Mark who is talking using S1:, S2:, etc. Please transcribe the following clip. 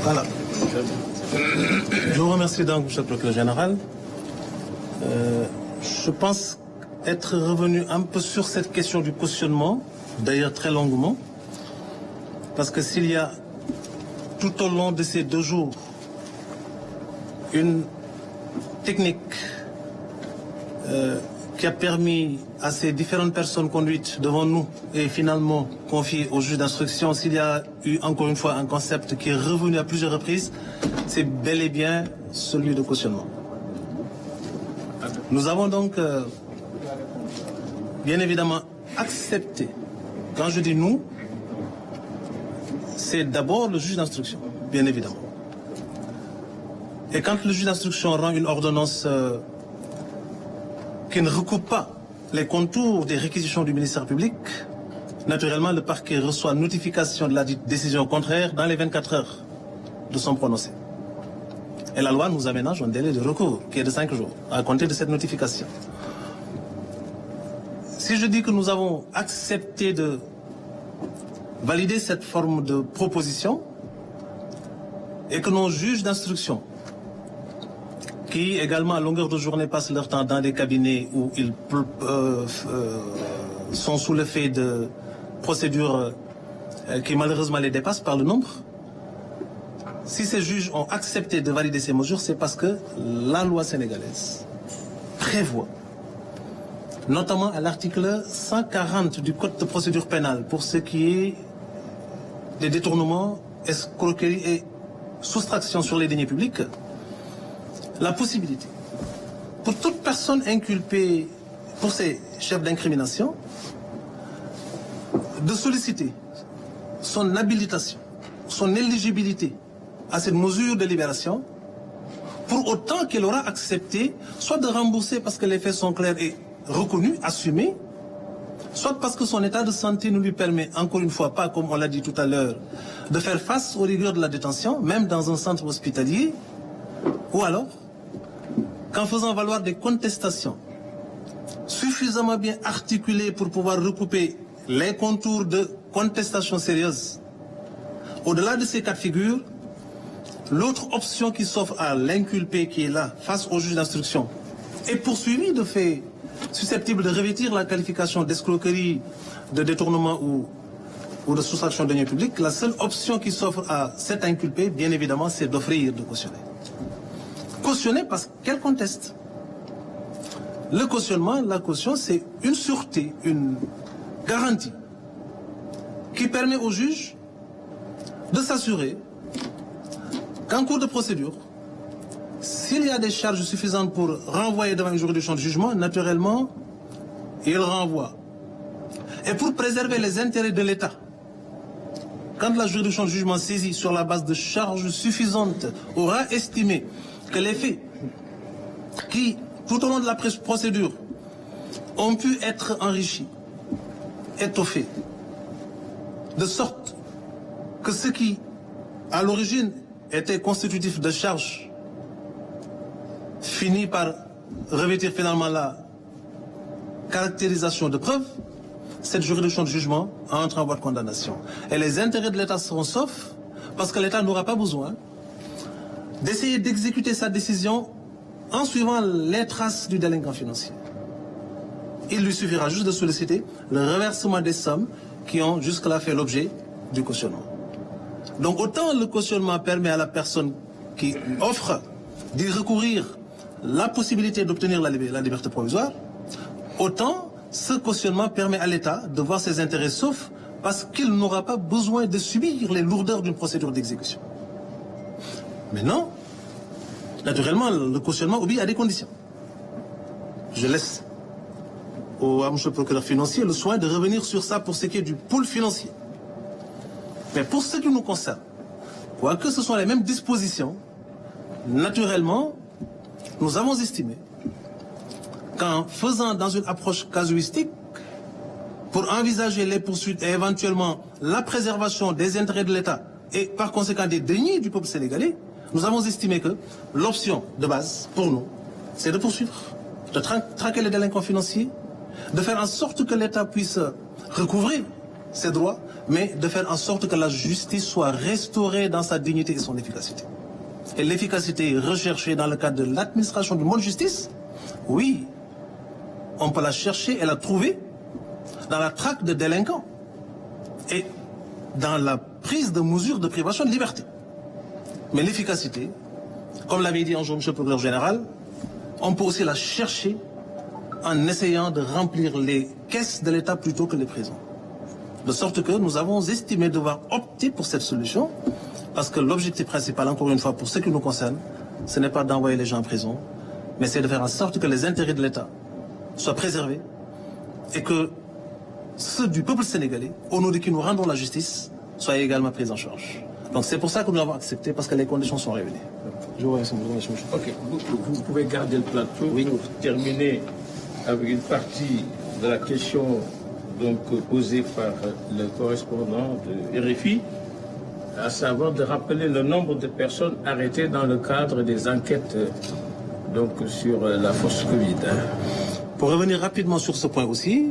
S1: Voilà. Je vous remercie donc, monsieur le procureur général. Je pense être revenu un peu sur cette question du cautionnement, d'ailleurs très longuement, parce que s'il y a tout au long de ces 2 jours une technique qui a permis à ces différentes personnes conduites devant nous et finalement confiées au juge d'instruction, s'il y a eu encore une fois un concept qui est revenu à plusieurs reprises, c'est bel et bien celui de cautionnement. Nous avons donc bien évidemment accepté. Quand je dis nous, c'est d'abord le juge d'instruction, bien évidemment. Et quand le juge d'instruction rend une ordonnance qui ne recoupe pas les contours des réquisitions du ministère public, naturellement le parquet reçoit notification de la décision contraire dans les 24 heures de son prononcé. Et la loi nous aménage un délai de recours qui est de 5 jours à compter de cette notification. Si je dis que nous avons accepté de valider cette forme de proposition et que nos juges d'instruction, qui également à longueur de journée passent leur temps dans des cabinets où ils sont sous l'effet de procédures qui malheureusement les dépassent par le nombre, si ces juges ont accepté de valider ces mesures, c'est parce que la loi sénégalaise prévoit, notamment à l'article 140 du Code de procédure pénale, pour ce qui est des détournements, escroqueries et soustraction sur les deniers publics, la possibilité pour toute personne inculpée pour ces chefs d'incrimination de solliciter son habilitation, son éligibilité à cette mesure de libération, pour autant qu'elle aura accepté soit de rembourser parce que les faits sont clairs et reconnus, assumés, soit parce que son état de santé ne lui permet, encore une fois, pas, comme on l'a dit tout à l'heure, de faire face aux rigueurs de la détention, même dans un centre hospitalier, ou alors qu'en faisant valoir des contestations suffisamment bien articulées pour pouvoir recouper les contours de contestations sérieuses. Au-delà de ces cas de figure, l'autre option qui s'offre à l'inculpé qui est là, face au juge d'instruction, est poursuivi de faits susceptibles de revêtir la qualification d'escroquerie, de détournement ou de soustraction de deniers publics. La seule option qui s'offre à cet inculpé, bien évidemment, c'est d'offrir de cautionner. Cautionner parce qu'elle conteste. Le cautionnement, la caution, c'est une sûreté, une garantie qui permet au juge de s'assurer qu'en cours de procédure, s'il y a des charges suffisantes pour renvoyer devant une juridiction de jugement, naturellement, il renvoie. Et pour préserver les intérêts de l'État, quand la juridiction de jugement saisie sur la base de charges suffisantes aura estimé que les faits qui, tout au long de la procédure, ont pu être enrichis, étoffés, de sorte que ce qui, à l'origine, était constitutif de charges, finit par revêtir finalement la caractérisation de preuve, cette juridiction de jugement entre en voie de condamnation. Et les intérêts de l'État seront saufs parce que l'État n'aura pas besoin d'essayer d'exécuter sa décision en suivant les traces du délinquant financier. Il lui suffira juste de solliciter le reversement des sommes qui ont jusque-là fait l'objet du cautionnement. Donc autant le cautionnement permet à la personne qui offre d'y recourir la possibilité d'obtenir la liberté provisoire, autant ce cautionnement permet à l'État de voir ses intérêts saufs parce qu'il n'aura pas besoin de subir les lourdeurs d'une procédure d'exécution. Maintenant, naturellement, le cautionnement obéit à des conditions. Je laisse à M. le procureur financier le soin de revenir sur ça pour ce qui est du pool financier. Mais pour ce qui nous concerne, quoique ce sont les mêmes dispositions, naturellement, nous avons estimé qu'en faisant dans une approche casuistique, pour envisager les poursuites et éventuellement la préservation des intérêts de l'État et par conséquent des deniers du peuple sénégalais, nous avons estimé que l'option de base pour nous, c'est de poursuivre, de traquer les délinquants financiers, de faire en sorte que l'État puisse recouvrer ses droits, mais de faire en sorte que la justice soit restaurée dans sa dignité et son efficacité. Et l'efficacité recherchée dans le cadre de l'administration du mot de justice, oui, on peut la chercher et la trouver dans la traque de délinquants et dans la prise de mesures de privation de liberté. Mais l'efficacité, comme l'avait dit un jour M. le procureur général, on peut aussi la chercher en essayant de remplir les caisses de l'État plutôt que les prisons. De sorte que nous avons estimé devoir opter pour cette solution, parce que l'objectif principal, encore une fois, pour ce qui nous concerne, ce n'est pas d'envoyer les gens en prison, mais c'est de faire en sorte que les intérêts de l'État soient préservés et que ceux du peuple sénégalais, au nom de qui nous rendons la justice, soient également pris en charge. Donc c'est pour ça que nous avons accepté, parce que les conditions sont réunies. Je vous remercie.
S2: Ok, vous pouvez garder le plateau pour terminer avec une partie de la question donc, posée par le correspondant de RFI, à savoir de rappeler le nombre de personnes arrêtées dans le cadre des enquêtes donc, sur la fausse Covid.
S1: Pour revenir rapidement sur ce point aussi,